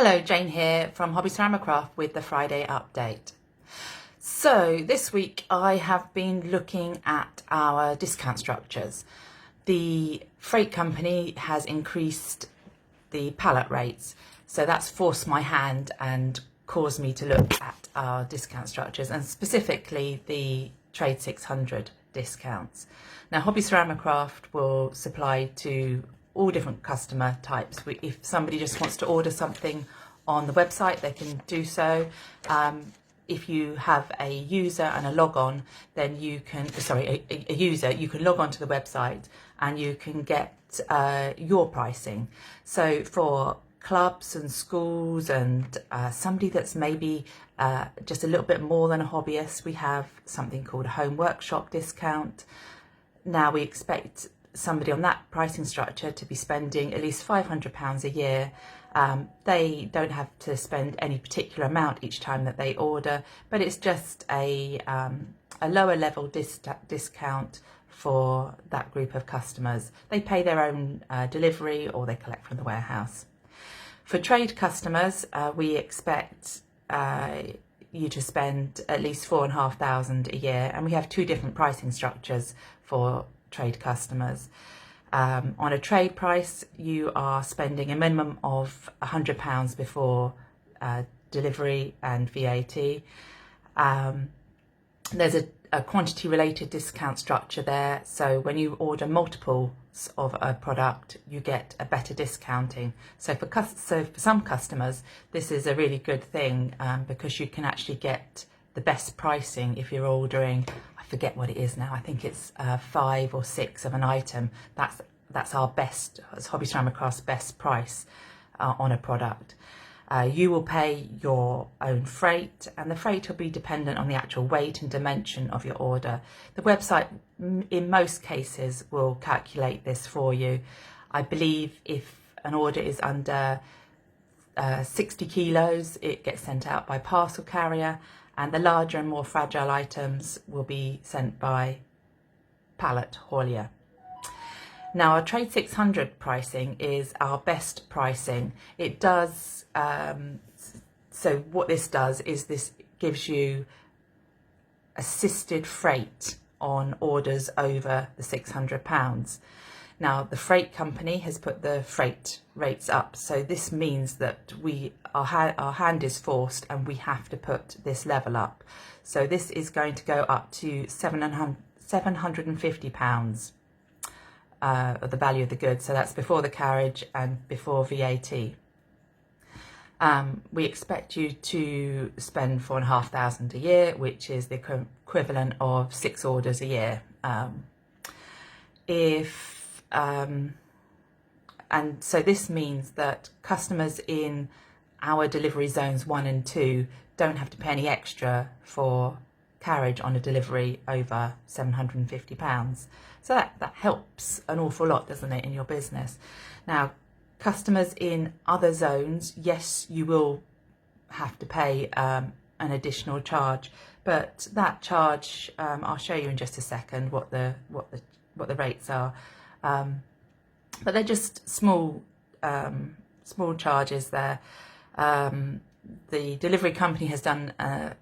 Hello, Jane here from Hobby Ceramicraft with the Friday update. So this week I have been looking at our discount structures. The freight company has increased the pallet rates, so that's forced my hand and caused me to look at our discount structures and specifically the Trade 600 discounts. Now Hobby Ceramicraft will supply to all different customer types. If somebody just wants to order something on the website, they can do so. If you have a user and a log on, then you can, a user, you can log on to the website and you can get your pricing. So for clubs and schools and somebody that's maybe just a little bit more than a hobbyist, we have something called a home workshop discount. Now we expect somebody on that pricing structure to be spending at least £500 a year. They don't have to spend any particular amount each time that they order, but it's just a lower level discount for that group of customers. They pay their own delivery or they collect from the warehouse. For trade customers, we expect you to spend at least £4,500 a year, and we have two different pricing structures for trade customers. On a trade price, you are spending a minimum of £100 before delivery and VAT. There's a quantity related discount structure there, so when you order multiples of a product you get a better discounting. So for some customers this is a really good thing because you can actually get the best pricing if you're ordering, I forget what it is now, I think it's 5 or 6 of an item. That's our best, it's Hobby Ceramicraft's best price on a product. You will pay your own freight, and the freight will be dependent on the actual weight and dimension of your order. The website in most cases will calculate this for you. I believe if an order is under 60 kilos, it gets sent out by parcel carrier, and the larger and more fragile items will be sent by pallet haulier. Now our Trade 600 pricing is our best pricing. It does, so what this does is this gives you assisted freight on orders over the £600. Now the freight company has put the freight rates up, so this means that our hand is forced and we have to put this level up. So this is going to go up to £750 of the value of the goods, so that's before the carriage and before VAT. We expect you to spend £4,500 a year, which is the equivalent of 6 orders a year. And so this means that customers in our delivery zones 1 and 2 don't have to pay any extra for carriage on a delivery over £750. So that helps an awful lot, doesn't it, in your business. Now, customers in other zones, yes, you will have to pay an additional charge, but that charge, I'll show you in just a second what the rates are. But they're just small charges there. The delivery company has done a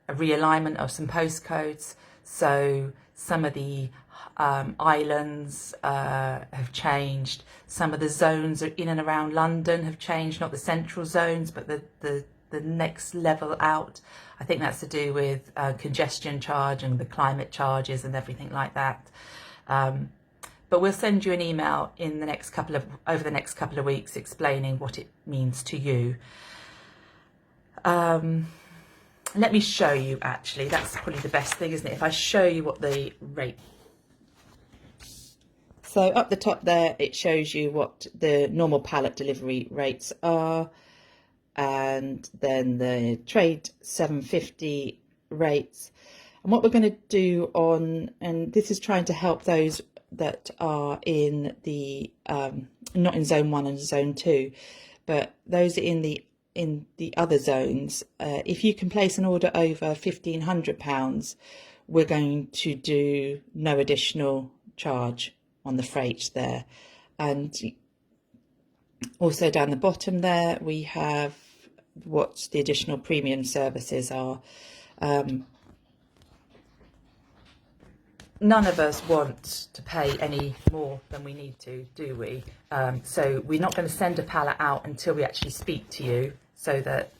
realignment of some postcodes, so some of the islands have changed. Some of the zones in and around London have changed, not the central zones, but the next level out. I think that's to do with congestion charge and the climate charges and everything like that. But we'll send you an email in over the next couple of weeks explaining what it means to you. Let me show you, actually, that's probably the best thing, isn't it? If I show you what the rate. So up the top there, it shows you what the normal pallet delivery rates are, and then the Trade 750 rates. And what we're going to do and this is trying to help those that are in the, not in zone 1 and zone 2, but those in the other zones, if you can place an order over £1,500, we're going to do no additional charge on the freight there. And also down the bottom there we have what the additional premium services are. None of us want to pay any more than we need to, do we? So we're not going to send a pallet out until we actually speak to you, so that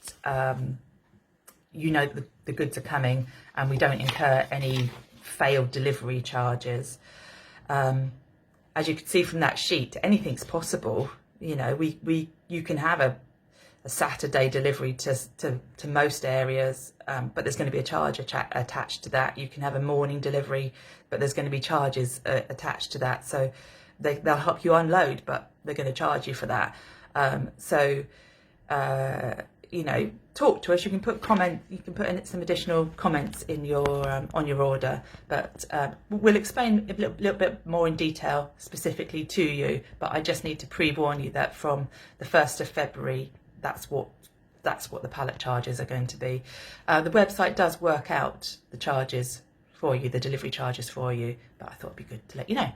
you know the goods are coming and we don't incur any failed delivery charges. As you can see from that sheet, anything's possible. You know, you can have a Saturday delivery to most areas, but there's going to be a charge attached to that. You can have a morning delivery, but there's going to be charges attached to that. So they'll help you unload, but they're going to charge you for that. You know, talk to us. You can put in some additional comments in your on your order, but we'll explain a little bit more in detail specifically to you. But I just need to pre-warn you that from the 1st of February, that's what the pallet charges are going to be. The website does work out the charges for you, the delivery charges for you, but I thought it'd be good to let you know.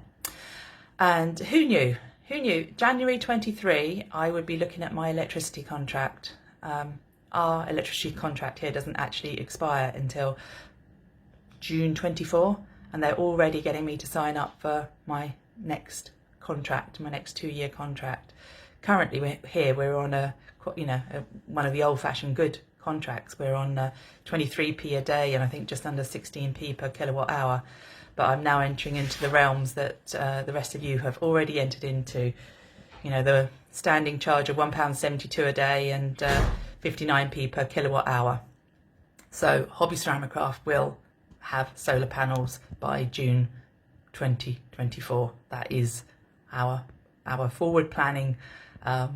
And who knew? January 23, I would be looking at my electricity contract. Our electricity contract here doesn't actually expire until June 24, and they're already getting me to sign up for my next contract, my next 2-year contract. Currently we're on one of the old-fashioned good contracts. We're on 23p a day, and I think just under 16p per kilowatt hour. But I'm now entering into the realms that the rest of you have already entered into. You know, the standing charge of £1.72 a day and 59p per kilowatt hour. So Hobby Ceramicraft will have solar panels by June 2024. That is our forward planning that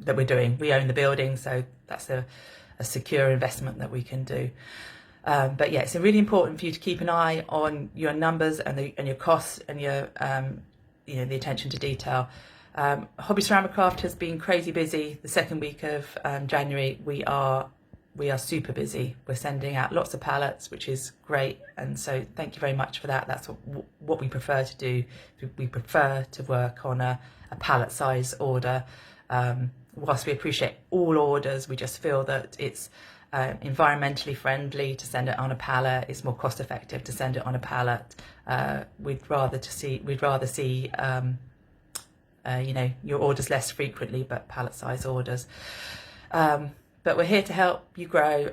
we're doing. We own the building, so that's a secure investment that we can do. But yeah, it's really important for you to keep an eye on your numbers and your costs and your the attention to detail. Hobby Ceramicraft has been crazy busy. The second week of January, we are super busy. We're sending out lots of pallets, which is great, and so thank you very much for that. That's what we prefer to do. We prefer to work on a pallet size order. Whilst we appreciate all orders, we just feel that it's environmentally friendly to send it on a pallet. It's more cost effective to send it on a pallet. We'd rather see your orders less frequently, but pallet size orders. But we're here to help you grow.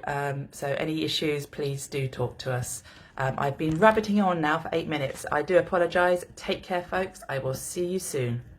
So any issues, please do talk to us. I've been rabbiting on now for 8 minutes. I do apologise. Take care, folks. I will see you soon.